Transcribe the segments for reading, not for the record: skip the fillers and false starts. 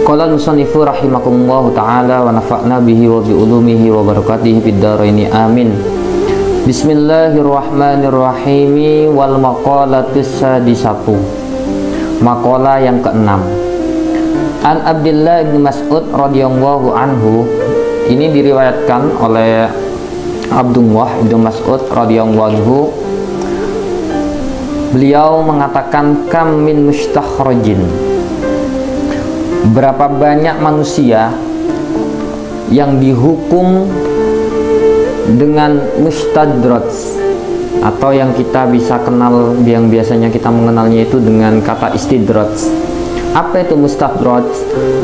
Qala al-musannifu rahimakumullahu ta'ala wa nafa'na bihi wa bi ulumihi wa barakatihi fid dharaini amin. Bismillahirrahmanirrahim. Wal maqalatus sadisatu, maqalah yang keenam. An Abdullah bin Mas'ud radhiyallahu anhu, ini diriwayatkan oleh Abdullah bin Mas'ud radhiyallahu anhu. Beliau mengatakan, kam min mustakhrajin, berapa banyak manusia yang dihukum dengan mustadraj, atau yang kita bisa kenal, yang biasanya kita mengenalnya itu dengan kata istidraj. Apa itu mustadraj?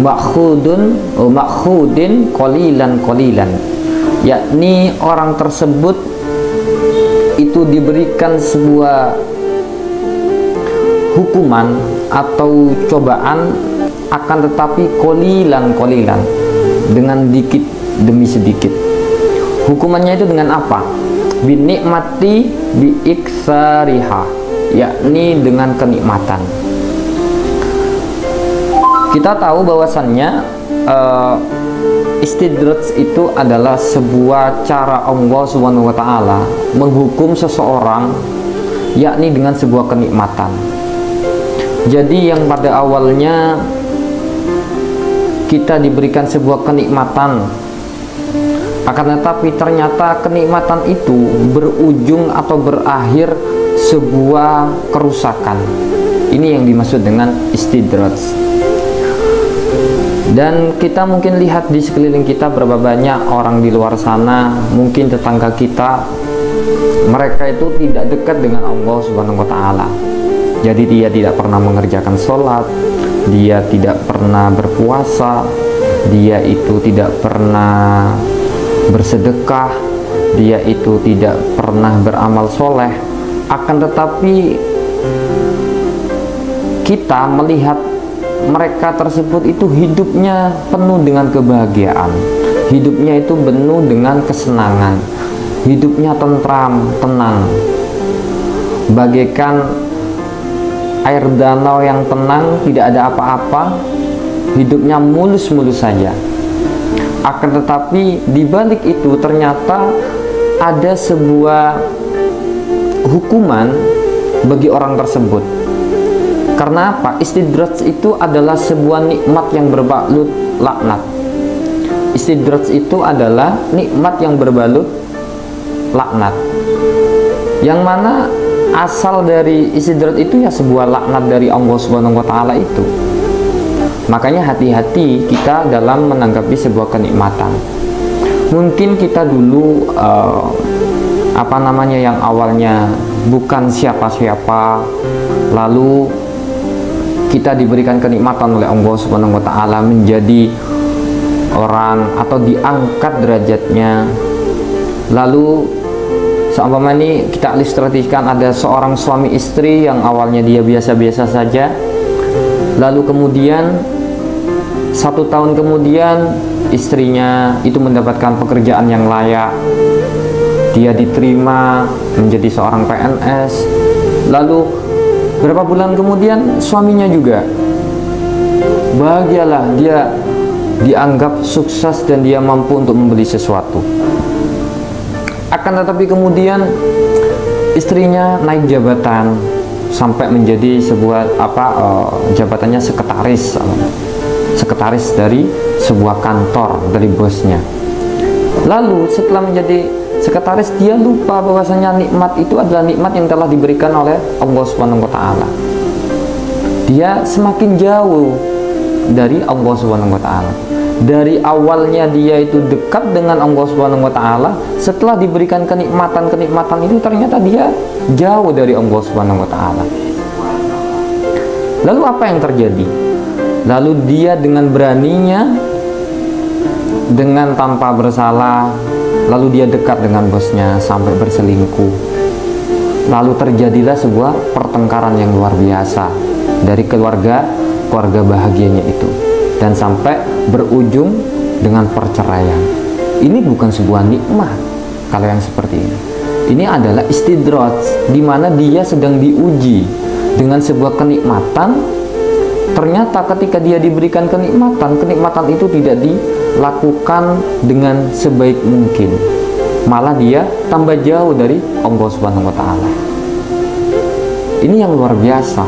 Makhudin qalilan, yakni orang tersebut itu diberikan sebuah hukuman atau cobaan, akan tetapi qalilan, dengan dikit demi sedikit. Hukumannya itu dengan apa? Binikmati biiksariha, yakni dengan kenikmatan. Kita tahu bahwasannya istidraj itu adalah sebuah cara Allah Subhanahu wa taala menghukum seseorang, yakni dengan sebuah kenikmatan. Jadi yang pada awalnya kita diberikan sebuah kenikmatan, akan tetapi ternyata kenikmatan itu berujung atau berakhir sebuah kerusakan. Ini yang dimaksud dengan istidraj. Dan kita mungkin lihat di sekeliling kita berapa banyak orang di luar sana, mungkin tetangga kita, mereka itu tidak dekat dengan Allah Subhanahu wa taala. Jadi dia tidak pernah mengerjakan sholat, dia tidak pernah berpuasa, dia itu tidak pernah bersedekah, dia itu tidak pernah beramal soleh. Akan tetapi kita melihat mereka tersebut itu hidupnya penuh dengan kebahagiaan, hidupnya itu penuh dengan kesenangan, hidupnya tentram, tenang, bagaikan air danau yang tenang, tidak ada apa-apa, hidupnya mulus-mulus saja. Akan tetapi di balik itu ternyata ada sebuah hukuman bagi orang tersebut. Karena apa? Istidraj itu adalah sebuah nikmat yang berbalut laknat. Istidraj itu adalah nikmat yang berbalut laknat, yang mana asal dari istidraj itu ya sebuah laknat dari Allah Subhanahu wa taala itu. Makanya hati-hati kita dalam menanggapi sebuah kenikmatan. Mungkin kita dulu yang awalnya bukan siapa-siapa, lalu kita diberikan kenikmatan oleh Allah Subhanahu wa taala menjadi orang atau diangkat derajatnya. Lalu seumpama ini kita ilustrasikan, ada seorang suami istri yang awalnya dia biasa-biasa saja, lalu kemudian 1 tahun kemudian istrinya itu mendapatkan pekerjaan yang layak, dia diterima menjadi seorang PNS, lalu berapa bulan kemudian suaminya juga bahagialah, dia dianggap sukses dan dia mampu untuk membeli sesuatu. Akan tetapi kemudian istrinya naik jabatan sampai menjadi sebuah jabatannya sekretaris dari sebuah kantor, dari bosnya. Lalu setelah menjadi sekretaris, dia lupa bahwasanya nikmat itu adalah nikmat yang telah diberikan oleh Allah Subhanahu wa taala. Dia semakin jauh dari Allah Subhanahu wa taala. Dari awalnya dia itu dekat dengan Allah Subhanahu wa taala, setelah diberikan kenikmatan itu ternyata dia jauh dari Allah Subhanahu wa taala. Lalu apa yang terjadi? Lalu dia dengan beraninya, dengan tanpa bersalah, lalu dia dekat dengan bosnya sampai berselingkuh. Lalu terjadilah sebuah pertengkaran yang luar biasa dari keluarga bahagianya itu, dan sampai berujung dengan perceraian. Ini bukan sebuah nikmat kalau yang seperti ini. Ini adalah istidraj, di mana dia sedang diuji dengan sebuah kenikmatan ternyata ketika dia diberikan kenikmatan, kenikmatan itu tidak dilakukan dengan sebaik mungkin, malah dia tambah jauh dari Allah Subhanahu wa Ta'ala. Ini yang luar biasa.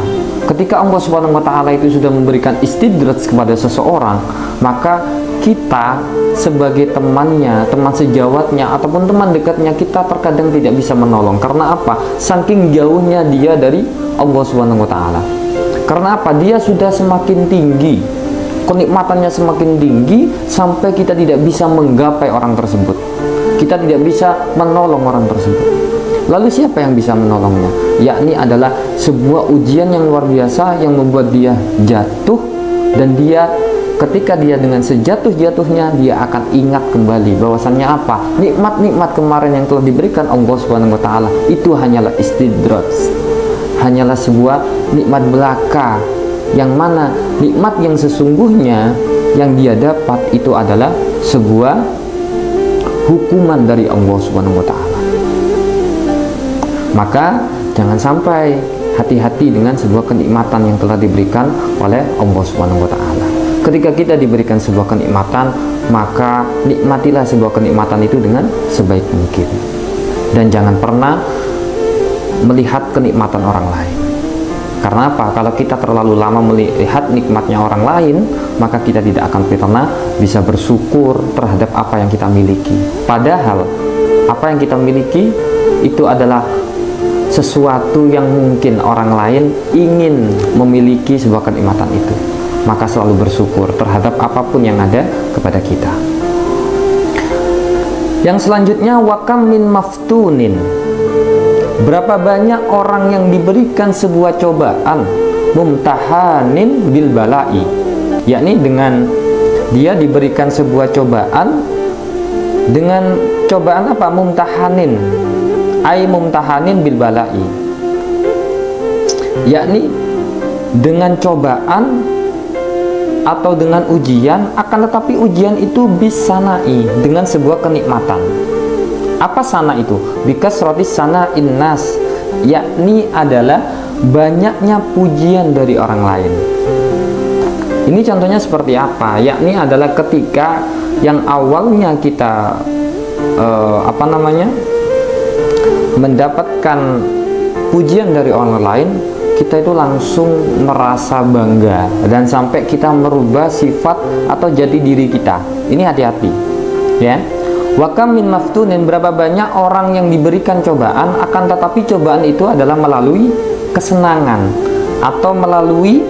Ketika Allah Subhanahu wa Ta'ala itu sudah memberikan istidraj kepada seseorang, maka kita sebagai temannya, teman sejawatnya, ataupun teman dekatnya, kita terkadang tidak bisa menolong. Karena apa? Saking jauhnya dia dari Allah Subhanahu wa Ta'ala. Karena apa? Dia sudah semakin tinggi, kenikmatannya semakin tinggi, sampai kita tidak bisa menggapai orang tersebut, kita tidak bisa menolong orang tersebut. Lalu siapa yang bisa menolongnya? Yakni adalah sebuah ujian yang luar biasa yang membuat dia jatuh, dan dia ketika dia dengan sejatuh-jatuhnya, dia akan ingat kembali bahwasannya apa? Nikmat-nikmat kemarin yang telah diberikan Allah Subhanahu wa Ta'ala itu hanyalah istidraj, hanyalah sebuah nikmat belaka, yang mana nikmat yang sesungguhnya yang dia dapat itu adalah sebuah hukuman dari Allah Subhanahu wa Ta'ala. Maka jangan sampai, hati-hati dengan sebuah kenikmatan yang telah diberikan oleh Allah Subhanahu wa Ta'ala. Ketika kita diberikan sebuah kenikmatan, maka nikmatilah sebuah kenikmatan itu dengan sebaik mungkin, dan jangan pernah melihat kenikmatan orang lain. Karena apa? Kalau kita terlalu lama melihat nikmatnya orang lain, maka kita tidak akan pernah bisa bersyukur terhadap apa yang kita miliki. Padahal apa yang kita miliki itu adalah sesuatu yang mungkin orang lain ingin memiliki sebuah kenikmatan itu. Maka selalu bersyukur terhadap apapun yang ada kepada kita. Yang selanjutnya, wakam min maftunin. Berapa banyak orang yang diberikan sebuah cobaan, mumtahanin bil balai, yakni dengan dia diberikan sebuah cobaan, dengan cobaan apa? Mumtahanin, ay mumtahanin bil balai, yakni dengan cobaan atau dengan ujian, akan tetapi ujian itu bisanai, dengan sebuah kenikmatan. Apa sana itu? Bikas roti sana innas, yakni adalah banyaknya pujian dari orang lain. Ini contohnya seperti apa? Yakni adalah ketika yang awalnya kita mendapatkan pujian dari orang lain, kita itu langsung merasa bangga dan sampai kita merubah sifat atau jati diri kita. Ini hati-hati, ya. Wakam min maftunin, berapa banyak orang yang diberikan cobaan, akan tetapi cobaan itu adalah melalui kesenangan atau melalui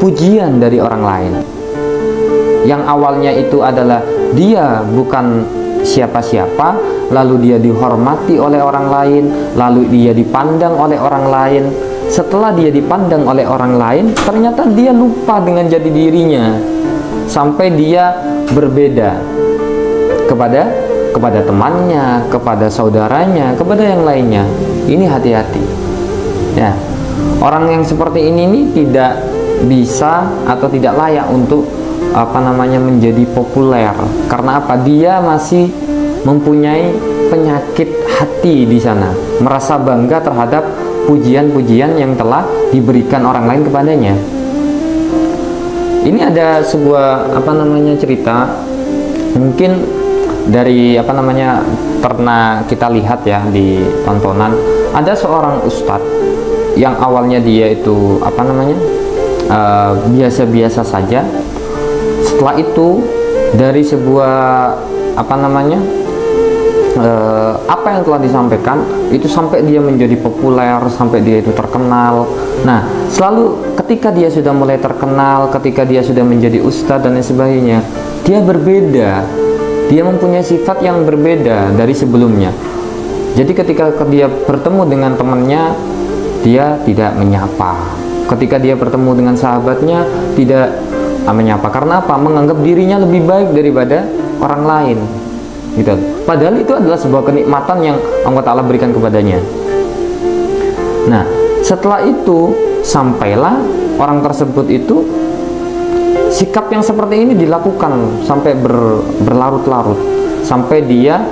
pujian dari orang lain. Yang awalnya itu adalah dia bukan siapa-siapa, lalu dia dihormati oleh orang lain, lalu dia dipandang oleh orang lain. Setelah dia dipandang oleh orang lain, ternyata dia lupa dengan jati dirinya, sampai dia berbeda kepada temannya, kepada saudaranya, kepada yang lainnya. Ini hati-hati, ya. Orang yang seperti ini nih tidak bisa atau tidak layak untuk menjadi populer. Karena apa? Dia masih mempunyai penyakit hati di sana, merasa bangga terhadap pujian-pujian yang telah diberikan orang lain kepadanya. Ini ada sebuah cerita, mungkin dari pernah kita lihat ya di tontonan. Ada seorang ustadz yang awalnya dia itu biasa-biasa saja. Setelah itu dari sebuah apa yang telah disampaikan itu sampai dia menjadi populer, sampai dia itu terkenal. Nah, selalu ketika dia sudah mulai terkenal, ketika dia sudah menjadi ustadz dan lain sebagainya, dia berbeda. Dia mempunyai sifat yang berbeda dari sebelumnya. Jadi ketika dia bertemu dengan temannya, dia tidak menyapa. Ketika dia bertemu dengan sahabatnya, tidak menyapa. Karena apa? Menganggap dirinya lebih baik daripada orang lain, gitu. Padahal itu adalah sebuah kenikmatan yang Allah Ta'ala berikan kepadanya. Nah, setelah itu sampailah orang tersebut itu, sikap yang seperti ini dilakukan sampai berlarut-larut, sampai dia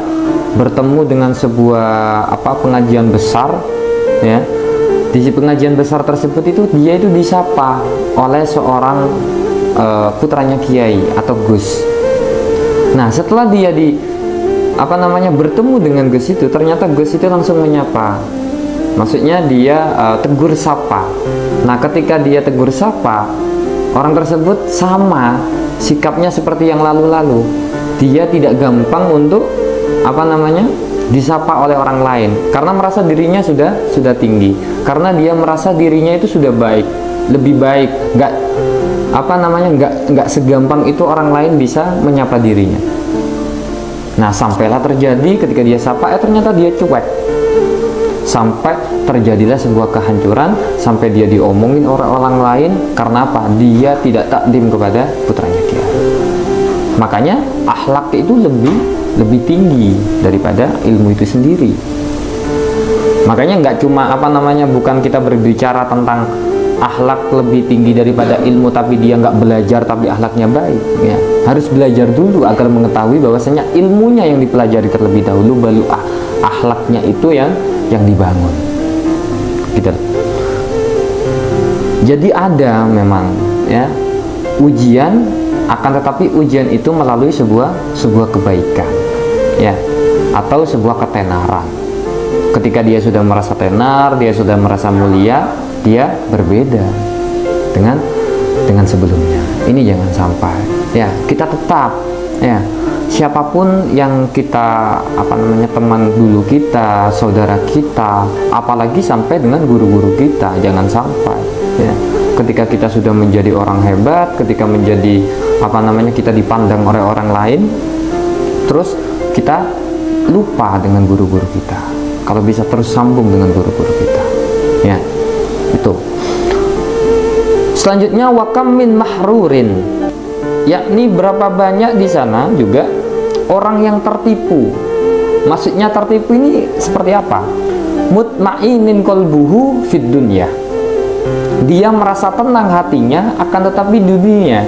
bertemu dengan sebuah pengajian besar, ya. di pengajian besar tersebut itu dia itu disapa oleh seorang putranya kiai atau Gus. Nah, setelah dia bertemu dengan Gus itu, ternyata Gus itu langsung menyapa. Maksudnya dia tegur sapa. Nah, ketika dia tegur sapa, orang tersebut sama sikapnya seperti yang lalu-lalu. Dia tidak gampang untuk disapa oleh orang lain karena merasa dirinya sudah tinggi, karena dia merasa dirinya itu sudah baik, lebih baik, nggak segampang itu orang lain bisa menyapa dirinya. Nah, sampailah terjadi ketika dia sapa, ternyata dia cuek, sampai terjadilah sebuah kehancuran, sampai dia diomongin orang lain. Karena apa? Dia tidak takdim kepada putranya kiai. Makanya akhlak itu lebih tinggi daripada ilmu itu sendiri. Makanya nggak cuma bukan kita berbicara tentang akhlak lebih tinggi daripada ilmu tapi dia nggak belajar tapi akhlaknya baik ya. Harus belajar dulu agar mengetahui bahwasanya ilmunya yang dipelajari terlebih dahulu, baru akhlaknya itu yang dibangun gitu. Jadi ada memang ya ujian, akan tetapi ujian itu melalui sebuah kebaikan ya, atau sebuah ketenaran. Ketika dia sudah merasa tenar, dia sudah merasa mulia, dia berbeda dengan sebelumnya. Ini jangan sampai ya, kita tetap ya, siapapun yang kita teman dulu kita, saudara kita, apalagi sampai dengan guru-guru kita, jangan sampai ya, ketika kita sudah menjadi orang hebat, ketika menjadi kita dipandang oleh orang lain, terus kita lupa dengan guru-guru kita. Kalau bisa terus sambung dengan guru-guru kita ya, itu. Selanjutnya wakam min mahrurin, yakni berapa banyak di sana juga orang yang tertipu. Maksudnya tertipu ini seperti apa? Mutmainin qalbuhu fid dunya, dia merasa tenang hatinya akan tetapi di dunia.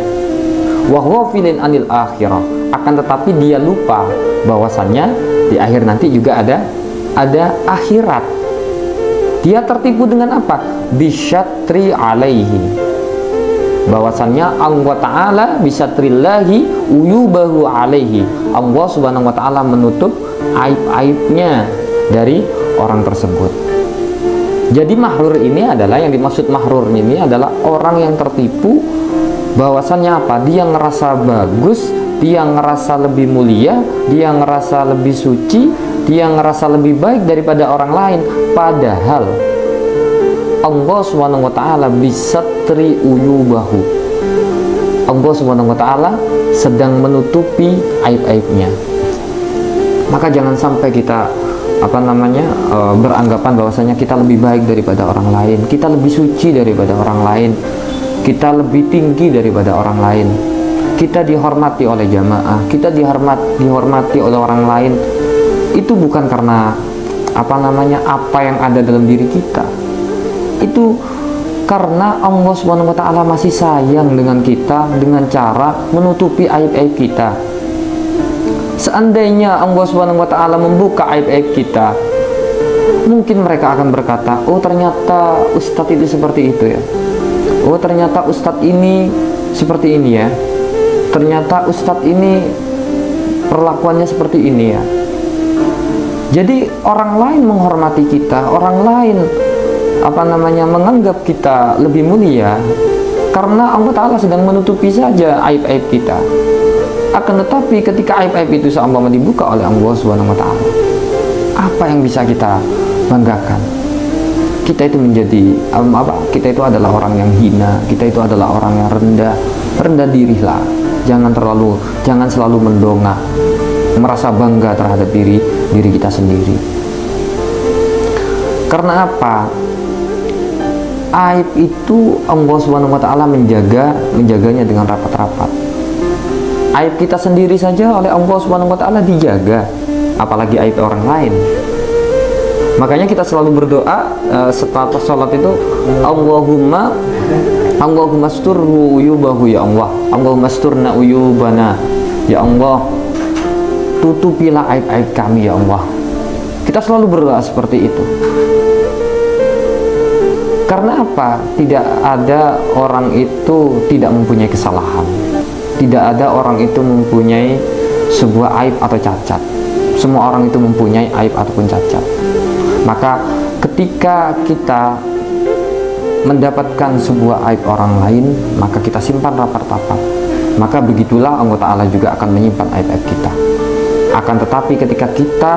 Wa ghafilin anil akhirah, akan tetapi dia lupa bahwasannya di akhir nanti juga ada akhirat. Dia tertipu dengan apa? Bisyatri alaihi, bahwasannya Allah Ta'ala bisatrillahi uyubahu alaihi, Allah Subhanahu wa Ta'ala menutup aib-aibnya dari orang tersebut. Jadi mahrur ini adalah, yang dimaksud mahrur ini adalah orang yang tertipu, bahwasannya apa? Dia ngerasa bagus, dia ngerasa lebih mulia, dia ngerasa lebih suci, dia ngerasa lebih baik daripada orang lain, padahal Allah Subhanahu wa Ta'ala bisatri uyubahu, Allah Subhanahu wa Ta'ala sedang menutupi aib-aibnya. Maka jangan sampai kita beranggapan bahwasanya kita lebih baik daripada orang lain, kita lebih suci daripada orang lain, kita lebih tinggi daripada orang lain, kita dihormati oleh jamaah, kita dihormati oleh orang lain. Itu bukan karena apa yang ada dalam diri kita, itu karena Allah Subhanahu wa Ta'ala masih sayang dengan kita dengan cara menutupi aib-aib kita. Seandainya Allah Subhanahu wa Ta'ala membuka aib-aib kita, mungkin mereka akan berkata, oh ternyata ustadz itu seperti itu ya, oh ternyata ustadz ini seperti ini ya, ternyata ustadz ini perlakuannya seperti ini ya. Jadi orang lain menghormati kita, orang lain menganggap kita lebih mulia karena Allah Ta'ala sedang menutupi saja aib-aib kita. Akan tetapi ketika aib-aib itu seolah dibuka oleh Allah Subhanahu wa Ta'ala, apa yang bisa kita banggakan? Kita itu menjadi kita itu adalah orang yang hina, kita itu adalah orang yang rendah dirilah. Jangan selalu mendongak, merasa bangga terhadap diri kita sendiri. Karena apa? Aib itu Allah Subhanahu wa Ta'ala menjaganya dengan rapat-rapat. Aib kita sendiri saja oleh Allah Subhanahu wa Ta'ala dijaga, apalagi aib orang lain. Makanya kita selalu berdoa setelah sholat itu, Allahumma astur uyubahu ya Allah, Allahumma asturna uyubana ya Allah, tutupilah aib-aib kami ya Allah. Kita selalu berdoa seperti itu. Karena apa? Tidak ada orang itu tidak mempunyai kesalahan. Tidak ada orang itu mempunyai sebuah aib atau cacat. Semua orang itu mempunyai aib ataupun cacat. Maka ketika kita mendapatkan sebuah aib orang lain, maka kita simpan rapat-rapat. Maka begitulah Allah Ta'ala juga akan menyimpan aib-aib kita. Akan tetapi ketika kita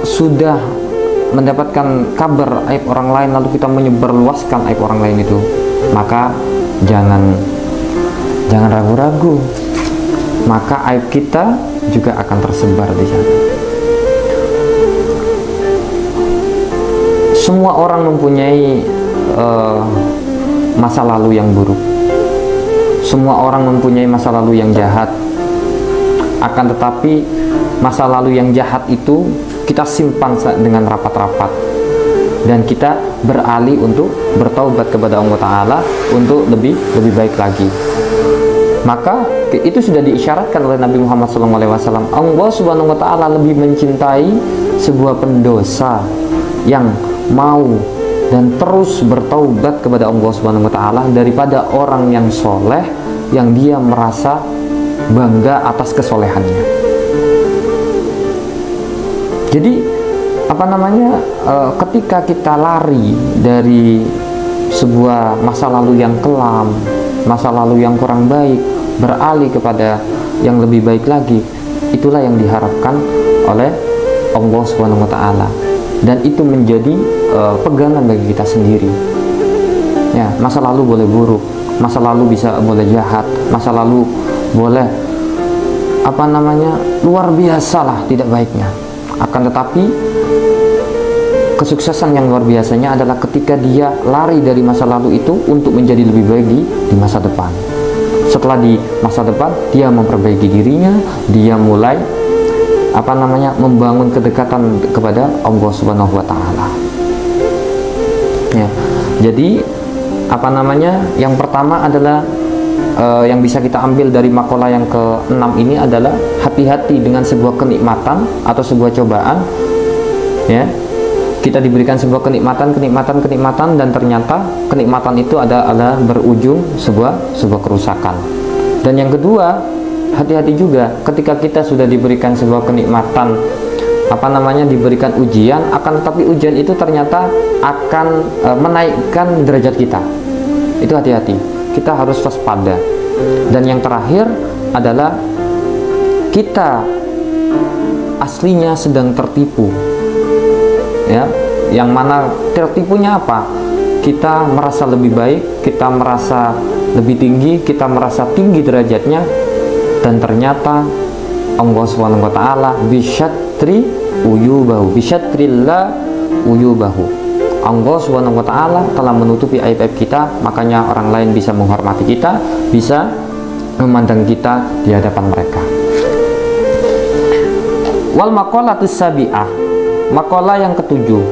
sudah mendapatkan kabar aib orang lain lalu kita menyebarluaskan aib orang lain itu, maka jangan ragu-ragu, maka aib kita juga akan tersebar di sana. Semua orang mempunyai masa lalu yang buruk. Semua orang mempunyai masa lalu yang jahat. Akan tetapi masa lalu yang jahat itu kita simpan dengan rapat-rapat, dan kita beralih untuk bertaubat kepada Allah Ta'ala untuk lebih baik lagi. Maka itu sudah diisyaratkan oleh Nabi Muhammad SAW. Allah Subhanahu Wa Ta'ala lebih mencintai sebuah pendosa yang mau dan terus bertaubat kepada Allah Subhanahu Wa Ta'ala daripada orang yang soleh yang dia merasa bangga atas kesolehannya. Jadi ketika kita lari dari sebuah masa lalu yang kelam, masa lalu yang kurang baik, beralih kepada yang lebih baik lagi, itulah yang diharapkan oleh Allah Subhanahu Wa Ta'ala, dan itu menjadi pegangan bagi kita sendiri. Ya, masa lalu boleh buruk, masa lalu boleh jahat, masa lalu boleh luar biasa lah tidak baiknya. Akan tetapi kesuksesan yang luar biasanya adalah ketika dia lari dari masa lalu itu untuk menjadi lebih baik di masa depan. Setelah di masa depan dia memperbaiki dirinya, dia mulai membangun kedekatan kepada Allah Subhanahu Wa Ta'ala. Ya, jadi yang pertama adalah yang bisa kita ambil dari makalah yang ke-6 ini adalah hati-hati dengan sebuah kenikmatan atau sebuah cobaan. Ya, kita diberikan sebuah kenikmatan dan ternyata kenikmatan itu adalah berujung sebuah kerusakan. Dan yang kedua, hati-hati juga ketika kita sudah diberikan sebuah kenikmatan, diberikan ujian, akan tetapi ujian itu ternyata akan menaikkan derajat kita. Itu hati-hati, kita harus waspada. Dan yang terakhir adalah kita aslinya sedang tertipu. Ya, yang mana tertipunya apa? Kita merasa lebih baik, kita merasa lebih tinggi, kita merasa tinggi derajatnya, dan ternyata Allah Subhanahu Wa Ta'ala bisyatri uyubahu, bisyatrillah uyubahu. Allah Subhanahu Wa Ta'ala telah menutupi aib-aib kita, makanya orang lain bisa menghormati kita, bisa memandang kita di hadapan mereka. Wal maqalatus sabi'ah, maqalah yang ketujuh.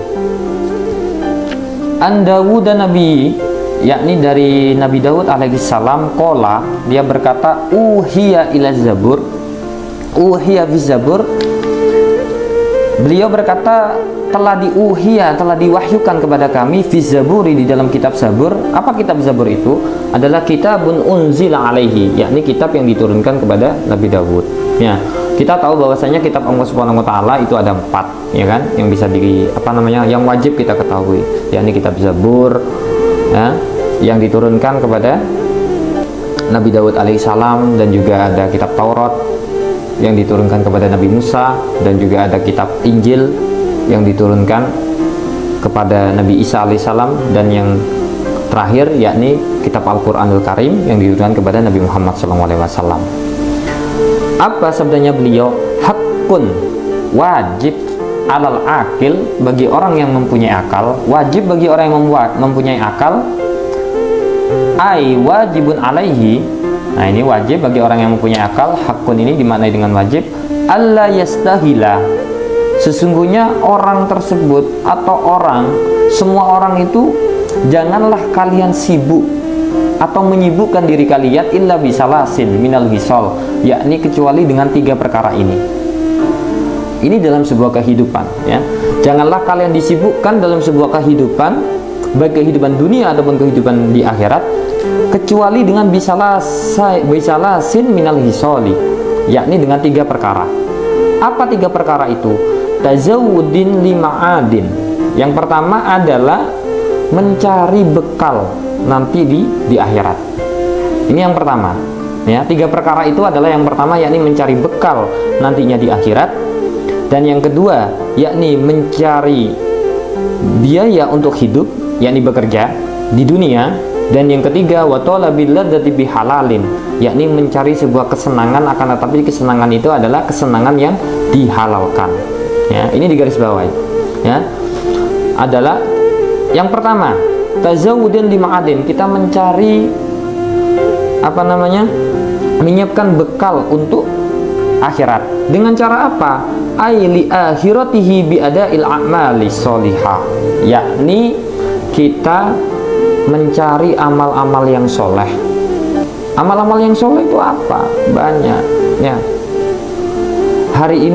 An Dawud dan Nabi, yakni dari Nabi Daud alaihissalam, qala, dia berkata, uhiya ila zabur, uhiya fi zabur. Beliau berkata, telah diwahyukan kepada kami fi zaburi, di dalam kitab Zabur. Apa kitab Zabur itu? Adalah kitabun unzila alaihi, yakni kitab yang diturunkan kepada Nabi Daud. Ya, kita tahu bahwasanya kitab Allah Subhanahu Wa Ta'ala itu ada 4, ya kan, yang bisa yang wajib kita ketahui, yakni kitab Zabur, ya, yang diturunkan kepada Nabi Daud alaihissalam, dan juga ada kitab Taurat yang diturunkan kepada Nabi Musa, dan juga ada kitab Injil yang diturunkan kepada Nabi Isa alaihissalam, dan yang terakhir yakni kitab Al-Quranul Karim yang diturunkan kepada Nabi Muhammad SAW. Apa sabdanya beliau? Hakun, wajib, alal akil, bagi orang yang mempunyai akal, wajib bagi orang yang mempunyai akal, ai wajibun alaihi. Nah, ini wajib bagi orang yang mempunyai akal. Hakun ini dimaknai dengan wajib, alla yastahila, sesungguhnya orang tersebut atau semua orang itu janganlah kalian sibuk atau menyibukkan diri kalian illa bisalasin minal hisol, yakni kecuali dengan 3 perkara ini. Ini dalam sebuah kehidupan, ya. Janganlah kalian disibukkan dalam sebuah kehidupan, baik kehidupan dunia ataupun kehidupan di akhirat, kecuali dengan bisalasin minal hisoli, yakni dengan 3 perkara. Apa 3 perkara itu? Tazawudin lima'adin. Yang pertama adalah mencari bekal nanti di akhirat. Ini yang pertama, ya. 3 perkara itu adalah yang pertama, yakni mencari bekal nantinya di akhirat. Dan yang kedua, yakni mencari biaya untuk hidup, yakni bekerja di dunia. Dan yang ketiga, wa talabil ladzati bihalalin, yakni mencari sebuah kesenangan, akan tetapi kesenangan itu adalah kesenangan yang dihalalkan. Ya, ini digarisbawahi. Ya, adalah yang pertama, tazawudin lima'adin, kita mencari menyiapkan bekal untuk akhirat. Dengan cara apa? Aili akhiratihi biada'il a'mali sholihah, yakni kita mencari amal-amal yang soleh. Amal-amal yang soleh itu apa? Banyak, ya. Hari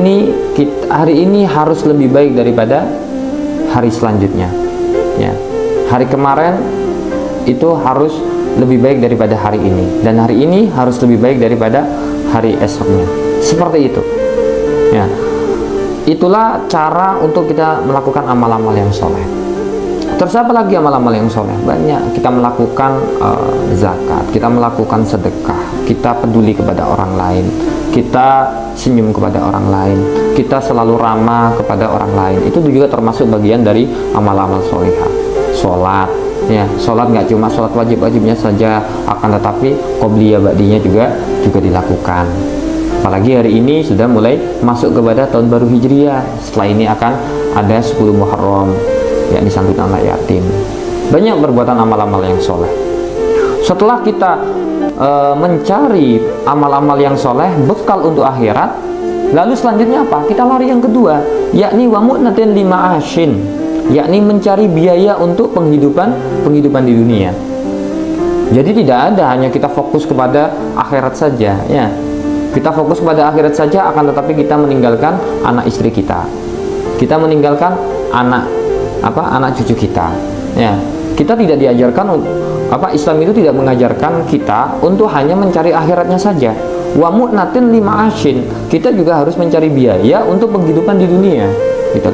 ini harus lebih baik daripada hari selanjutnya, ya. Hari kemarin itu harus lebih baik daripada hari ini, dan hari ini harus lebih baik daripada hari esoknya. Seperti itu, ya. Itulah cara untuk kita melakukan amal-amal yang soleh. Terus apa lagi amal-amal yang soleh? Banyak. Kita melakukan zakat, kita melakukan sedekah, kita peduli kepada orang lain, kita senyum kepada orang lain, kita selalu ramah kepada orang lain. Itu juga termasuk bagian dari amal-amal solihah. Sholat, ya, sholat nggak cuma sholat wajibnya saja, akan tetapi qobliyah ba'diyah juga dilakukan. Apalagi hari ini sudah mulai masuk kepada tahun baru Hijriah. Setelah ini akan ada 10 Muharram, yakni santunan anak yatim. Banyak perbuatan amal-amal yang soleh. Setelah kita mencari amal-amal yang soleh, bekal untuk akhirat, lalu selanjutnya apa? Kita lari yang kedua, yakni wa mu'natin lima'ashin, yakni mencari biaya untuk penghidupan di dunia. Jadi tidak ada hanya kita fokus kepada akhirat saja, ya. Kita fokus pada akhirat saja, akan tetapi kita meninggalkan anak istri kita, kita meninggalkan anak cucu kita, ya. Kita tidak diajarkan, Islam itu tidak mengajarkan kita untuk hanya mencari akhiratnya saja. Wa mu'natin lima'ashin, kita juga harus mencari biaya untuk penghidupan di dunia, gitu.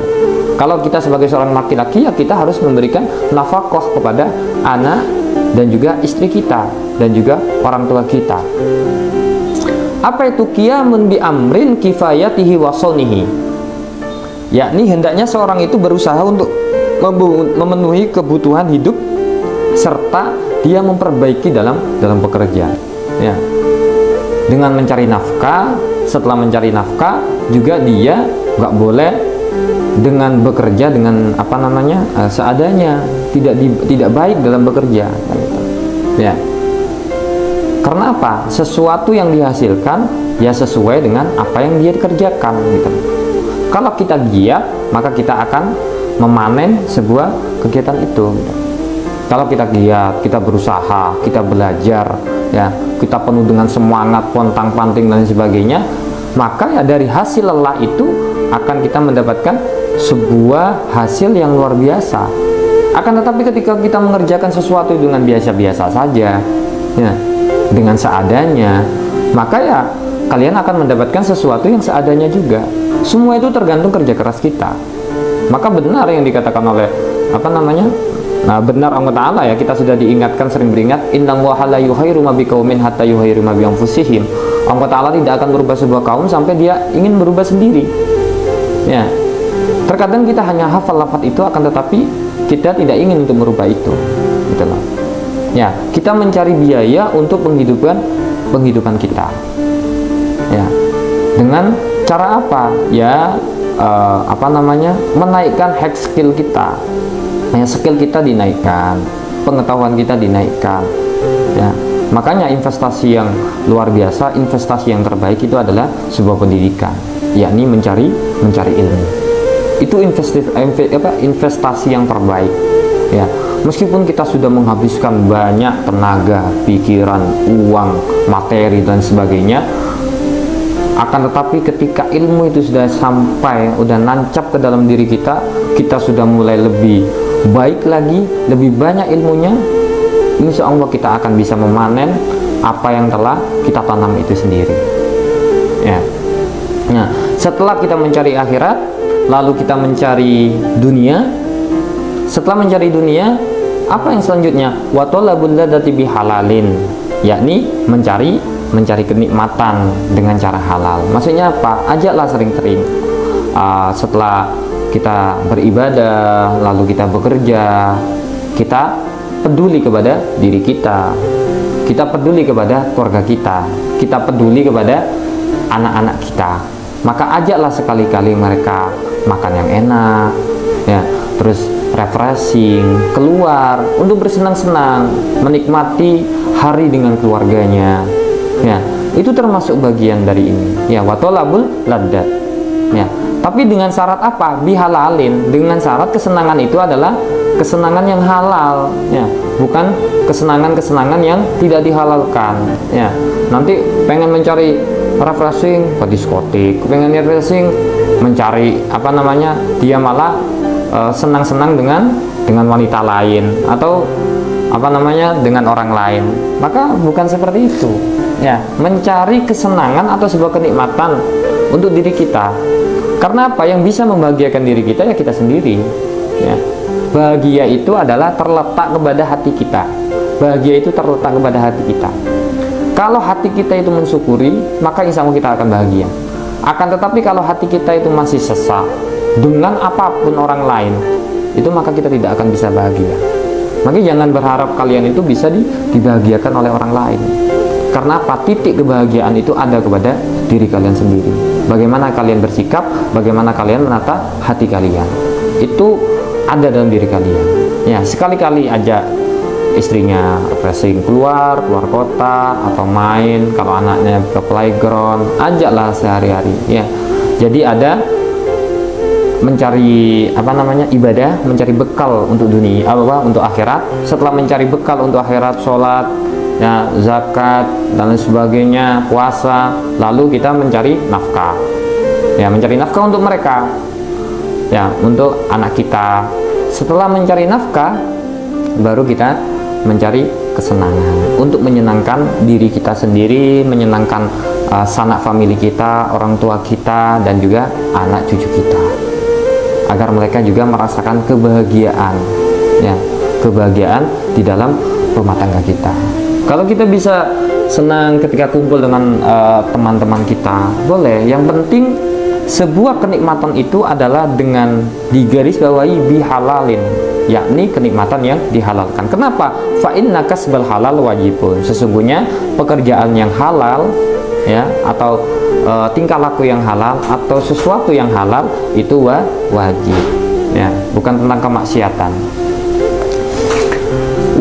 Kalau kita sebagai seorang laki-laki, ya kita harus memberikan nafkah kepada anak dan juga istri kita dan juga orang tua kita. Apa itu? Qiyamun bi amrin kifayatihi wa sawnihi, yakni hendaknya seorang itu berusaha untuk memenuhi kebutuhan hidup serta dia memperbaiki dalam bekerja, ya. Dengan mencari nafkah, setelah mencari nafkah juga dia nggak boleh dengan bekerja dengan seadanya, tidak baik dalam bekerja, ya. Karena apa? Sesuatu yang dihasilkan ya sesuai dengan apa yang dia kerjakan, gitu. Kalau kita giat, maka kita akan memanen sebuah kegiatan itu, gitu. Kalau kita giat, kita berusaha, kita belajar, ya, kita penuh dengan semangat, pontang-panting dan sebagainya, maka ya dari hasil lelah itu akan kita mendapatkan sebuah hasil yang luar biasa. Akan tetapi ketika kita mengerjakan sesuatu dengan biasa-biasa saja, ya, dengan seadanya, maka ya kalian akan mendapatkan sesuatu yang seadanya juga. Semua itu tergantung kerja keras kita. Maka benar yang dikatakan oleh benar Allah Ta'ala, ya, kita sudah diingatkan, sering beringat, innallaha la yughayyiru ma biqaumin hatta yughayyiru ma bi anfusihim. Allah Ta'ala tidak akan merubah sebuah kaum sampai dia ingin berubah sendiri, ya. Terkadang kita hanya hafal lafaz itu, akan tetapi kita tidak ingin untuk merubah itu, gitu loh. Ya, kita mencari biaya untuk penghidupan kita, ya. Dengan cara apa? Ya, menaikkan hard skill kita, ya, skill kita dinaikkan, pengetahuan kita dinaikkan, ya. Makanya investasi yang luar biasa, investasi yang terbaik itu adalah sebuah pendidikan, yakni mencari ilmu. Itu investasi yang terbaik, ya. Meskipun kita sudah menghabiskan banyak tenaga, pikiran, uang, materi dan sebagainya, Akan tetapi ketika ilmu itu sudah sampai, udah nancap ke dalam diri kita, kita sudah mulai lebih baik lagi, lebih banyak ilmunya, insya Allah kita akan bisa memanen apa yang telah kita tanam itu sendiri. Ya. Nah, setelah kita mencari akhirat, lalu kita mencari dunia. Setelah mencari dunia, apa yang selanjutnya? Wa talabul ladzati bihalalin, yakni mencari kenikmatan dengan cara halal. Maksudnya apa? Ajaklah sering-sering. Setelah kita beribadah, lalu kita bekerja, kita peduli kepada diri kita, kita peduli kepada keluarga kita, kita peduli kepada anak-anak kita. Maka ajaklah sekali-kali mereka makan yang enak, ya, terus refreshing, keluar untuk bersenang-senang, menikmati hari dengan keluarganya. Ya, itu termasuk bagian dari ini. Ya, watolabul laddat. Ya, tapi dengan syarat apa? Bihalalin. Dengan syarat kesenangan itu adalah kesenangan yang halal. Ya, bukan kesenangan-kesenangan yang tidak dihalalkan. Ya, nanti pengen mencari refreshing ke diskotik, pengen refreshing mencari apa namanya, dia malah senang-senang dengan wanita lain atau apa namanya dengan orang lain. Maka bukan seperti itu. Ya, mencari kesenangan atau sebuah kenikmatan untuk diri kita. Karena apa? Yang bisa membahagiakan diri kita ya kita sendiri. Ya. Bahagia itu adalah terletak kepada hati kita. Bahagia itu terletak kepada hati kita. Kalau hati kita itu mensyukuri, maka insya Allah kita akan bahagia. Akan tetapi kalau hati kita itu masih sesak dengan apapun orang lain, itu maka kita tidak akan bisa bahagia. Makanya jangan berharap kalian itu bisa dibahagiakan oleh orang lain. Karena apa? Titik kebahagiaan itu ada kepada diri kalian sendiri. Bagaimana kalian bersikap, bagaimana kalian menata hati kalian, itu ada dalam diri kalian. Ya, sekali-kali aja istrinya refreshing keluar kota atau main, kalau anaknya ke playground, ajaklah sehari-hari. Ya, jadi ada mencari apa namanya ibadah, mencari bekal untuk dunia, untuk akhirat. Setelah mencari bekal untuk akhirat, sholat, ya, zakat dan lain sebagainya, puasa, lalu kita mencari nafkah. Ya, mencari nafkah untuk mereka, ya, untuk anak kita. Setelah mencari nafkah, baru kita mencari kesenangan untuk menyenangkan diri kita sendiri, menyenangkan sanak famili kita, orang tua kita, dan juga anak cucu kita, agar mereka juga merasakan kebahagiaan, ya, kebahagiaan di dalam rumah tangga kita. Kalau kita bisa senang ketika kumpul dengan teman-teman kita, boleh. Yang penting sebuah kenikmatan itu adalah dengan digarisbawahi bihalalin, yakni kenikmatan yang dihalalkan. Kenapa? Fa inna kasbal halal wajibun. Sesungguhnya pekerjaan yang halal, ya, atau tingkah laku yang halal atau sesuatu yang halal itu wajib, ya, bukan tentang kemaksiatan.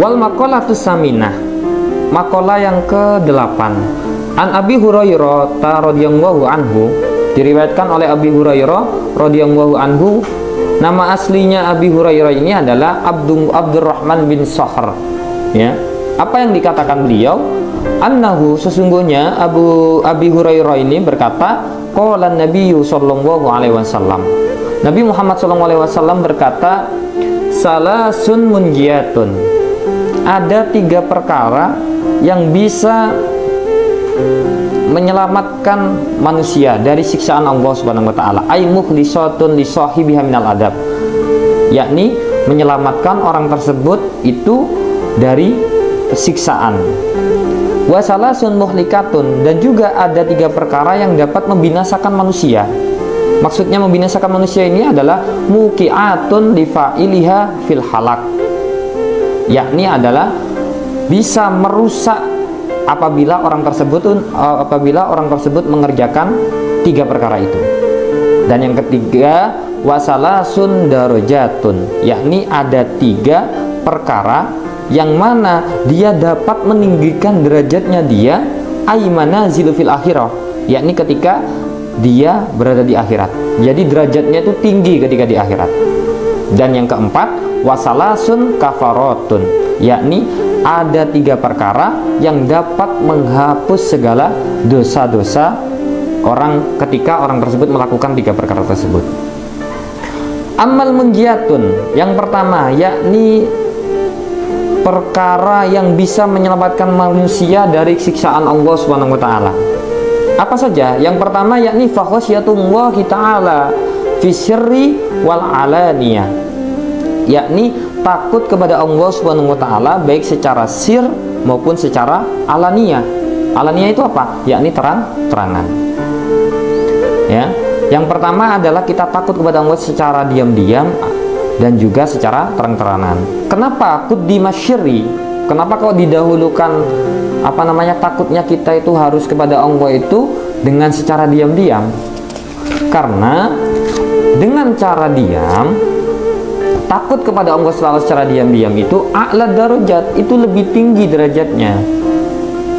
Wal maqalatus saminah, maqalah yang ke-8. An Abi Hurairah radhiyallahu anhu, diriwayatkan oleh Abi Hurairah radhiyallahu anhu. Nama aslinya Abi Hurairah ini adalah Abdurrahman bin Sahr. Ya, apa yang dikatakan beliau? Annahu, sesungguhnya Abi Hurairah ini berkata, qala Nabiyyu sallallahu alaihi wasallam. Nabi Muhammad sallallahu alaihi wasallam berkata, salasun munjiyatun. Ada 3 perkara yang bisa menyelamatkan manusia dari siksaan Allah Subhanahu wa taala. Ay mukhlisatun li sahibiha minal adab. Yakni menyelamatkan orang tersebut itu dari siksaan. Wa salasun muhlikatun, dan juga ada 3 perkara yang dapat membinasakan manusia. Maksudnya membinasakan manusia ini adalah muqi'atun li fa'iliha fil halak. Yakni adalah bisa merusak apabila orang tersebut mengerjakan 3 perkara itu. Dan yang ketiga, wasalasun darajatun, yakni ada 3 perkara yang mana dia dapat meninggikan derajatnya dia, aimanazilu fil akhirah, yakni ketika dia berada di akhirat. Jadi derajatnya itu tinggi ketika di akhirat. Dan yang keempat, wasalasun kafaratun, yakni ada 3 perkara yang dapat menghapus segala dosa-dosa ketika orang tersebut melakukan 3 perkara tersebut. Amal munjiyatun, yang pertama yakni perkara yang bisa menyelamatkan manusia dari siksaan Allah Subhanahu wa taala. Apa saja? Yang pertama yakni fakhasyatullahi taala fi sirri wal alaniyah, yakni takut kepada Allah Subhanahu wa taala baik secara sir maupun secara alaniyah. Alaniyah itu apa? Yakni terang-terangan. Ya. Yang pertama adalah kita takut kepada Allah secara diam-diam dan juga secara terang-terangan. Kenapa quddima syirri? Kenapa kok didahulukan takutnya kita itu harus kepada Allah itu dengan secara diam-diam? Karena dengan cara diam, takut kepada Allah selalu secara diam-diam itu a'la darajat, itu lebih tinggi derajatnya.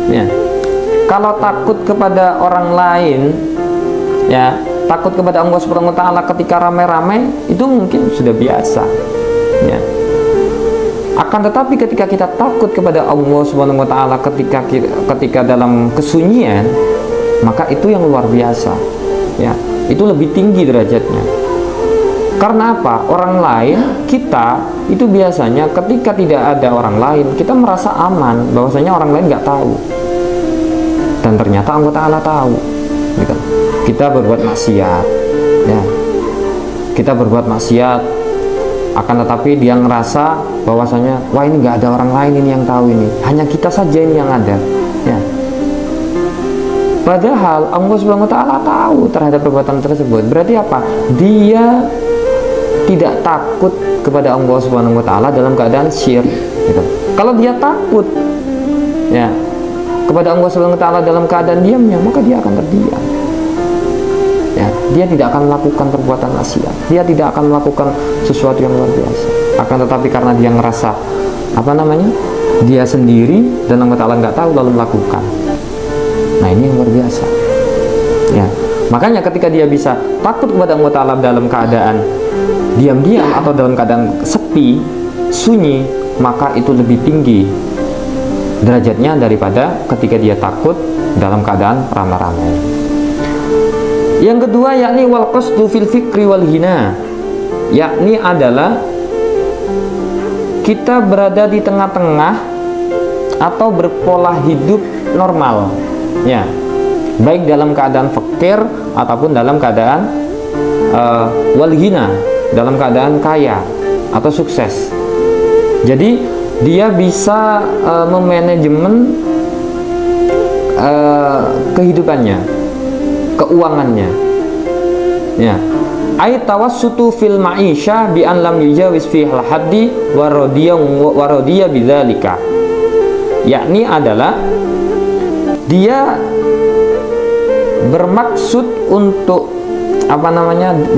Ya. Kalau takut kepada orang lain, ya, takut kepada Allah Subhanahu wa taala ketika rame-rame itu mungkin sudah biasa, ya. Akan tetapi ketika kita takut kepada Allah Subhanahu wa taala ketika dalam kesunyian, maka itu yang luar biasa, ya. Itu lebih tinggi derajatnya. Karena apa? Orang lain, kita itu biasanya ketika tidak ada orang lain, kita merasa aman, bahwasanya orang lain nggak tahu. Dan ternyata Allah Ta'ala tahu, gitu. Kita berbuat maksiat, ya. Kita berbuat maksiat, akan tetapi dia ngerasa bahwasanya wah ini nggak ada orang lain ini yang tahu, ini hanya kita saja ini yang ada, ya. Padahal Allah Subhanahu wa taala tahu terhadap perbuatan tersebut. Berarti apa? Dia tidak takut kepada Allah Subhanahu wa taala dalam keadaan syir, gitu. Kalau dia takut, ya, kepada Allah Subhanahu wa taala dalam keadaan diamnya, maka dia akan terdiam. Ya, dia tidak akan melakukan perbuatan maksiat. Dia tidak akan melakukan sesuatu yang luar biasa. Akan tetapi karena dia ngerasa dia sendiri dan Allah Ta'ala nggak tahu lalu melakukan. Nah, ini yang luar biasa. Ya, makanya ketika dia bisa takut kepada Allah Ta'ala dalam keadaan diam-diam atau dalam keadaan sepi, sunyi, maka itu lebih tinggi derajatnya daripada ketika dia takut dalam keadaan ramai-ramai. Yang kedua yakni wal qasdu fil fikri wal hina, yakni adalah kita berada di tengah-tengah atau berpola hidup normal, ya, baik dalam keadaan fakir ataupun dalam keadaan wal hina, dalam keadaan kaya atau sukses. Jadi dia bisa memanajemen kehidupannya, keuangannya, ya. Ay tawassutu fil ma'isha bi an lam yujawiz fi al haddi wa radiya bidzalika, yakni adalah dia bermaksud untuk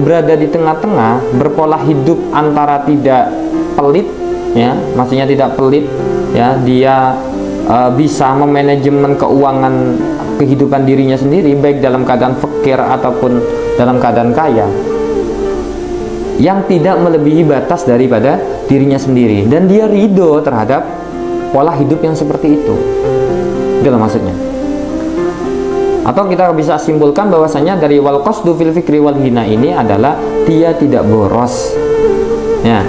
berada di tengah-tengah, berpola hidup antara tidak pelit, ya, maksudnya tidak pelit, ya, dia bisa memanajemen keuangan kehidupan dirinya sendiri baik dalam keadaan fakir ataupun dalam keadaan kaya, yang tidak melebihi batas daripada dirinya sendiri, dan dia ridho terhadap pola hidup yang seperti itu. Itulah maksudnya. Atau kita bisa simpulkan bahwasanya dari wal qasdu fil fikri wal hina ini adalah dia tidak boros, ya.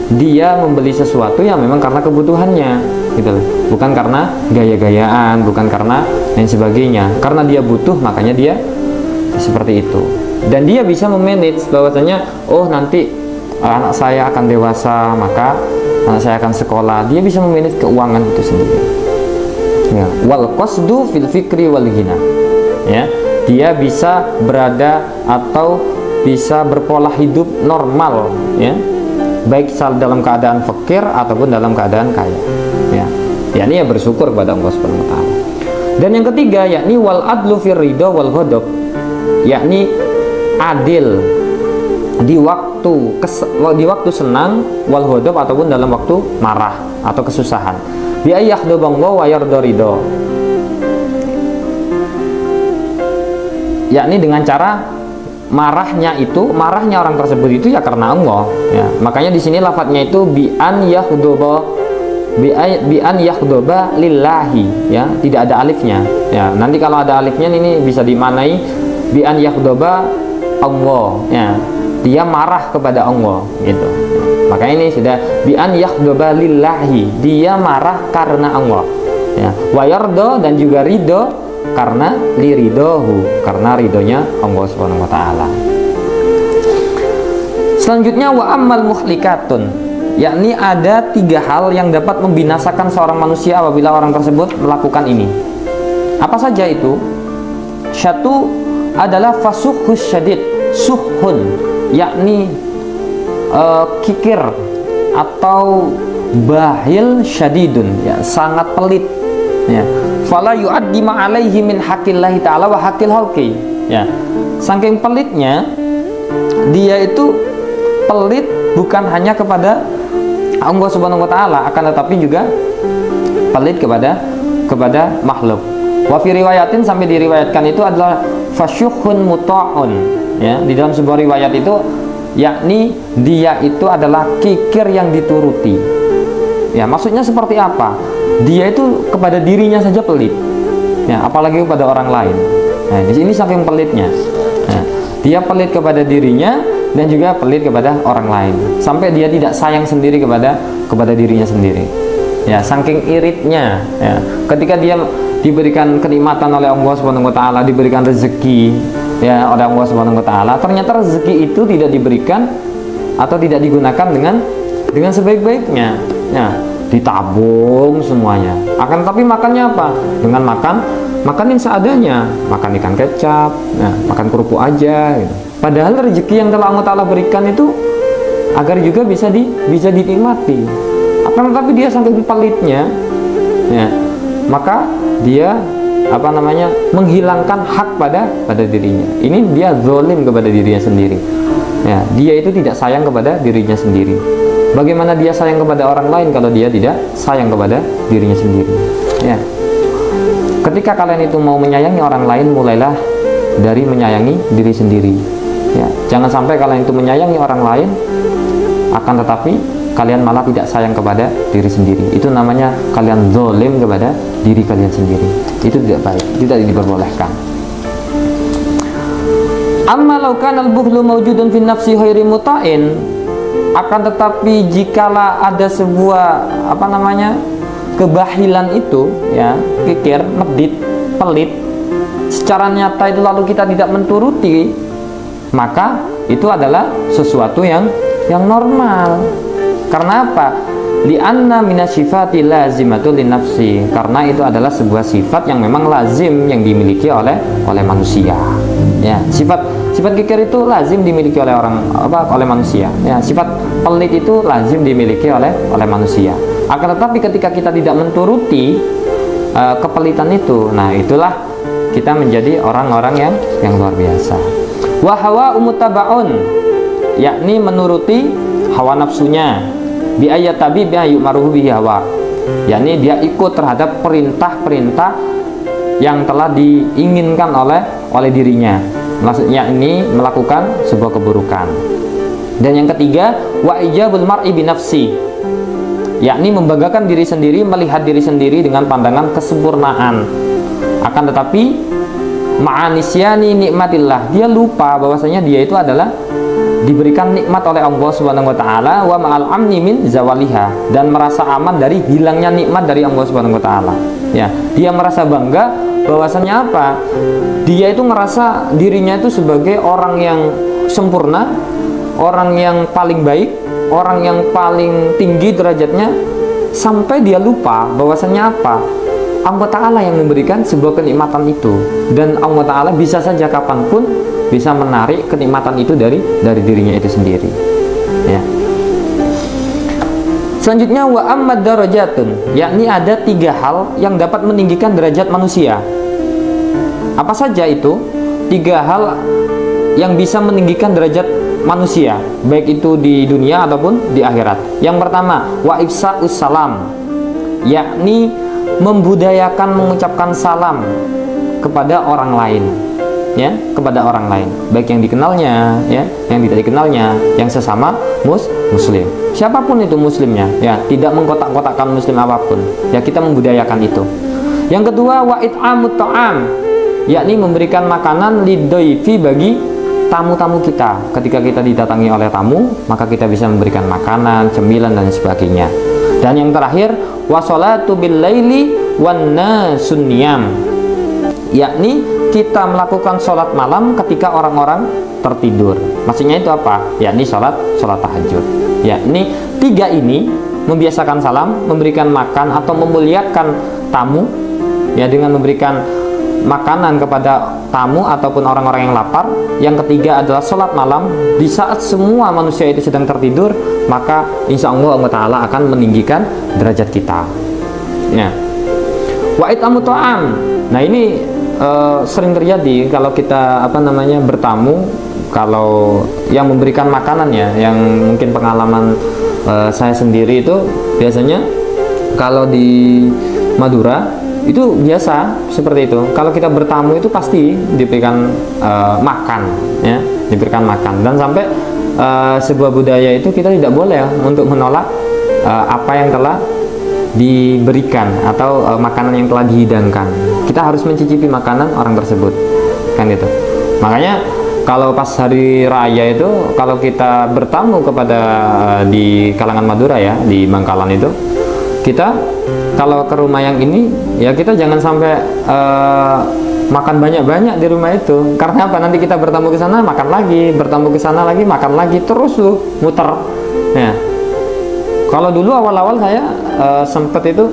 Dia membeli sesuatu yang memang karena kebutuhannya, gitu loh. Bukan karena gaya-gayaan, bukan karena dan sebagainya. Karena dia butuh, makanya dia seperti itu. Dan dia bisa memanage bahwasanya oh nanti anak saya akan dewasa, maka anak saya akan sekolah. Dia bisa memanage keuangan itu sendiri, ya. Wal qasdu fil fikri wal hina, ya, dia bisa berada atau bisa berpola hidup normal, ya, baik dalam keadaan fakir ataupun dalam keadaan kaya, ya. Yakni ya bersyukur kepada Allah Subhanahu wa taala. Dan yang ketiga yakni wal adlu fir ridha wal ghadab, yakni adil di waktu senang wal ghadab ataupun dalam waktu marah atau kesusahan. Bi ayyahdaballahu wa yarda ridha, yakni dengan cara marahnya orang tersebut itu ya karena Allah, ya. Makanya di sini lafadznya itu bi an yahdaba lillahi, ya, tidak ada alifnya, ya. Nanti kalau ada alifnya ini bisa dimaknai bi an yaghdoba Allah, ya, dia marah kepada Allah gitu. Maka ini sudah bi an yaghdoba lillahi, dia marah karena Allah, ya. Wa yardo, dan juga ridho karena liridohu, karena ridhonya Allah Subhanahu wa taala. Selanjutnya wa ammal muhlikatun, yakni ada 3 hal yang dapat membinasakan seorang manusia apabila orang tersebut melakukan ini. Apa saja itu? Satu adalah fasuhus syadid, suhun, yakni kikir atau bahil syadidun, ya, sangat pelit, ya. Fala yu'addi ma alaihi min haqqillahi ta'ala wa haqqil halqi, ya. Saking pelitnya, dia itu pelit bukan hanya kepada Allah Subhanahu wa taala, akan tetapi juga pelit kepada makhluk. Wa fi riwayatin, sampai diriwayatkan itu adalah fasyuhun muta'un, ya. Di dalam sebuah riwayat itu, yakni dia itu adalah kikir yang dituruti. Ya, maksudnya seperti apa? Dia itu kepada dirinya saja pelit, ya, apalagi kepada orang lain. Nah, di sini saking pelitnya. Nah, dia pelit kepada dirinya dan juga pelit kepada orang lain, sampai dia tidak sayang sendiri kepada dirinya sendiri. Ya, saking iritnya, ya. Ketika dia diberikan kenikmatan oleh Allah Subhanahu wa taala, diberikan rezeki, ya, oleh Allah Subhanahu wa taala, ternyata rezeki itu tidak diberikan atau tidak digunakan dengan sebaik-baiknya, ya, ditabung semuanya. Akan tapi makannya apa? Dengan makanin seadanya, makan ikan kecap, ya, makan kerupuk aja gitu. Padahal rezeki yang telah Allah Ta'ala berikan itu agar juga bisa dinikmati. Akan tetapi dia saking pelitnya, ya, maka dia menghilangkan hak pada dirinya. Ini dia zalim kepada dirinya sendiri, ya. Dia itu tidak sayang kepada dirinya sendiri. Bagaimana dia sayang kepada orang lain kalau dia tidak sayang kepada dirinya sendiri, ya. Ketika kalian itu mau menyayangi orang lain, mulailah dari menyayangi diri sendiri, ya. Jangan sampai kalian itu menyayangi orang lain, akan tetapi kalian malah tidak sayang kepada diri sendiri. Itu namanya kalian zalim kepada diri kalian sendiri. Itu tidak baik, tidak diperbolehkan. Amma law kana al-bukhlu mawjudun fi nafsi ghairi muta'in, akan tetapi jikalau ada sebuah kebahilan itu, ya, kikir, medit, pelit, secara nyata itu lalu kita tidak menturuti, maka itu adalah sesuatu yang normal. Karena apa? Li'anna minasyifati lazimatul linafsi, karena itu adalah sebuah sifat yang memang lazim yang dimiliki oleh manusia, ya. Sifat kikir itu lazim dimiliki oleh oleh manusia, ya. Sifat pelit itu lazim dimiliki oleh manusia. Akan tetapi ketika kita tidak menturuti kepelitan itu, nah itulah kita menjadi orang-orang yang luar biasa. Wa hawa umutabaun, yakni menuruti hawa nafsunya, bi ayatabi bi yu'maruhu bihi hawa, yakni dia ikut terhadap perintah-perintah yang telah diinginkan oleh dirinya, maksudnya ini melakukan sebuah keburukan. Dan yang ketiga, wa ijabul mar'i bi nafsi, yakni membanggakan diri sendiri, melihat diri sendiri dengan pandangan kesempurnaan. Akan tetapi ma'anisyani nikmatillah, dia lupa bahwasanya dia itu adalah diberikan nikmat oleh Allah Subhanahu wa taala, wa ma'al amni min zawaliha, dan merasa aman dari hilangnya nikmat dari Allah Subhanahu wa taala, ya. Dia merasa bangga bahwasanya apa? Dia itu merasa dirinya itu sebagai orang yang sempurna, orang yang paling baik, orang yang paling tinggi derajatnya, sampai dia lupa bahwasanya apa? Allah Ta'ala yang memberikan sebuah kenikmatan itu, dan Allah Ta'ala bisa saja kapanpun bisa menarik kenikmatan itu dari dirinya itu sendiri, ya. Selanjutnya wa ammad darajatun, yakni ada 3 hal yang dapat meninggikan derajat manusia. Apa saja itu? 3 hal yang bisa meninggikan derajat manusia, baik itu di dunia ataupun di akhirat. Yang pertama, wa ifsa'us salam, yakni membudayakan mengucapkan salam kepada orang lain, ya, kepada orang lain, baik yang dikenalnya, ya, yang tidak dikenalnya, yang sesama muslim, siapapun itu muslimnya, ya, tidak mengkotak-kotakkan muslim apapun, ya, kita membudayakan itu. Yang kedua, wa it'amut ta'am, yakni memberikan makanan lidhaifi bagi tamu-tamu kita. Ketika kita didatangi oleh tamu, maka kita bisa memberikan makanan, cemilan dan sebagainya. Dan yang terakhir, washolatu bil laili wan nasun niyam, yakni kita melakukan sholat malam ketika orang-orang tertidur. Maksudnya itu apa? Yakni sholat tahajud. Yakni tiga ini, membiasakan salam, memberikan makan atau memuliakan tamu, ya, dengan memberikan makanan kepada tamu ataupun orang-orang yang lapar. Yang ketiga adalah sholat malam di saat semua manusia itu sedang tertidur, maka insya Allah Ta'ala akan meninggikan derajat kita, ya. Wa it'amu ta'am. Nah, ini sering terjadi kalau kita bertamu, kalau yang memberikan makanannya, yang mungkin pengalaman saya sendiri itu biasanya kalau di Madura itu biasa seperti itu. Kalau kita bertamu itu pasti diberikan makan, ya, diberikan makan. Dan sampai sebuah budaya itu kita tidak boleh untuk menolak apa yang telah diberikan atau makanan yang telah dihidangkan. Kita harus mencicipi makanan orang tersebut, kan itu. Makanya kalau pas hari raya itu, kalau kita bertamu kepada di kalangan Madura, ya, di Bangkalan itu, kita kalau ke rumah yang ini, ya, kita jangan sampai makan banyak-banyak di rumah itu. Karena apa? Nanti kita bertamu ke sana makan lagi, bertamu ke sana lagi makan lagi, terus tuh muter, ya. Kalau dulu awal-awal saya sempet itu,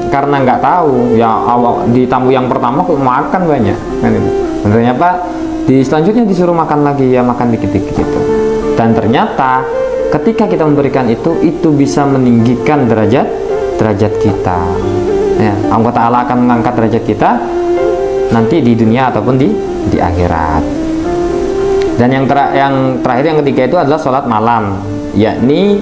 karena nggak tahu, ya, awal di tamu yang pertama kok makan banyak, kan itu. Sebenarnya Pak, di selanjutnya disuruh makan lagi, ya, makan dikit-dikit gitu. Dan ternyata ketika kita memberikan itu bisa meninggikan derajat kita, ya. Allah Ta'ala akan mengangkat derajat kita nanti di dunia ataupun di akhirat. Dan yang terakhir, yang ketiga itu adalah sholat malam, yakni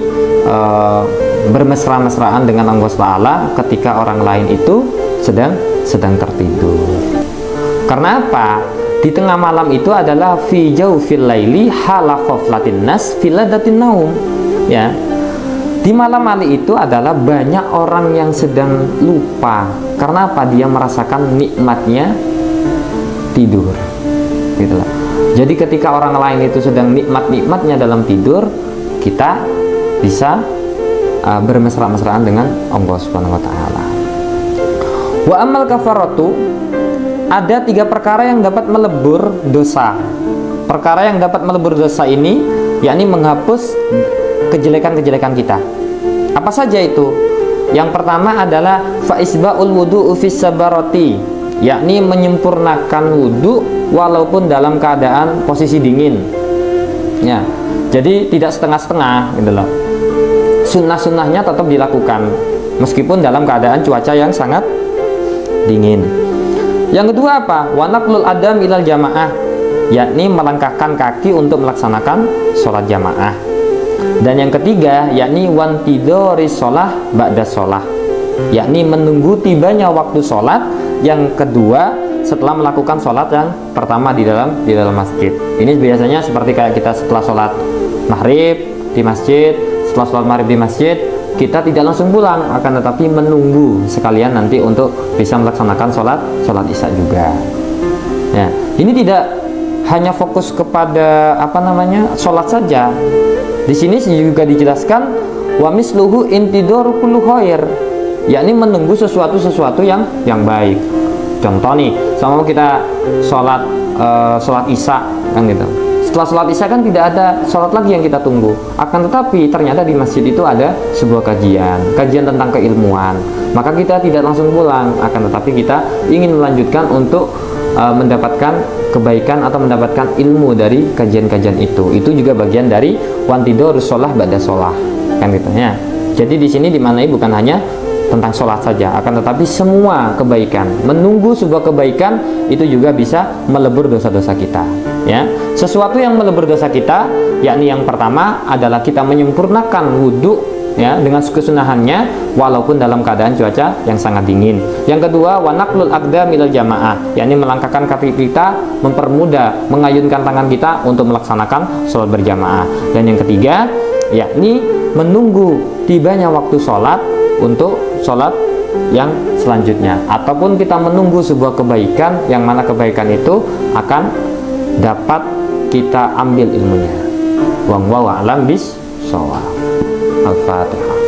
bermesra-mesraan dengan Allah Ta'ala ketika orang lain itu sedang tertidur. Karena apa? Di tengah malam itu adalah fi jawfil laili hala khaflatin nas fi ladatin naum, ya. Di malam hari itu adalah banyak orang yang sedang lupa. Karena apa? Dia merasakan nikmatnya tidur, gitulah. Jadi ketika orang lain itu sedang nikmatnya dalam tidur, kita bisa bermesra-mesraan dengan Allah Subhanahu wa Ta'ala. Wa amal kafaratu, ada 3 perkara yang dapat melebur dosa. Perkara yang dapat melebur dosa ini, yakni menghapus kejelekan-kejelekan kita. Apa saja itu? Yang pertama adalah faisbaul wudu'u fis sabarati, yakni menyempurnakan wudu walaupun dalam keadaan posisi dingin, ya. Jadi tidak setengah-setengah, gitu loh. Sunnah-sunnahnya tetap dilakukan meskipun dalam keadaan cuaca yang sangat dingin. Yang kedua apa? Wanaqlul adam ilal jamaah, yakni melangkahkan kaki untuk melaksanakan sholat jamaah. Dan yang ketiga, yakni wantidori sholah ba'da sholah, yakni menunggu tibanya waktu sholat yang kedua setelah melakukan sholat yang pertama di dalam masjid. Ini biasanya seperti kayak kita setelah sholat maghrib di masjid, setelah sholat maghrib di masjid, kita tidak langsung pulang, akan tetapi menunggu sekalian nanti untuk bisa melaksanakan sholat isya juga. Ya, ini tidak hanya fokus kepada sholat saja. Di sini juga dijelaskan wa misluhu intidoru kullu khair, yakni menunggu sesuatu yang baik. Contoh nih, sama kita sholat isya, kan gitu. Setelah sholat isya kan tidak ada sholat lagi yang kita tunggu. Akan tetapi ternyata di masjid itu ada sebuah kajian tentang keilmuan. Maka kita tidak langsung pulang, akan tetapi kita ingin melanjutkan untuk mendapatkan kebaikan atau mendapatkan ilmu dari kajian-kajian itu. Itu juga bagian dari wantidorus sholah ba'da sholah, kan gitu ya. Jadi di sini dimaknai bukan hanya tentang sholat saja, akan tetapi semua kebaikan. Menunggu sebuah kebaikan itu juga bisa melebur dosa-dosa kita, ya. Sesuatu yang melebur dosa kita, yakni yang pertama adalah kita menyempurnakan wudhu, ya, dengan kesunahannya walaupun dalam keadaan cuaca yang sangat dingin. Yang kedua, wanaqlul aqdam ilal jamaah, yakni melangkahkan kaki kita, mempermudah, mengayunkan tangan kita untuk melaksanakan sholat berjamaah. Dan yang ketiga, yakni menunggu tibanya waktu sholat untuk sholat yang selanjutnya, ataupun kita menunggu sebuah kebaikan yang mana kebaikan itu akan dapat kita ambil ilmunya. Wallahu a'lam bis shawab. Al-Fatihah.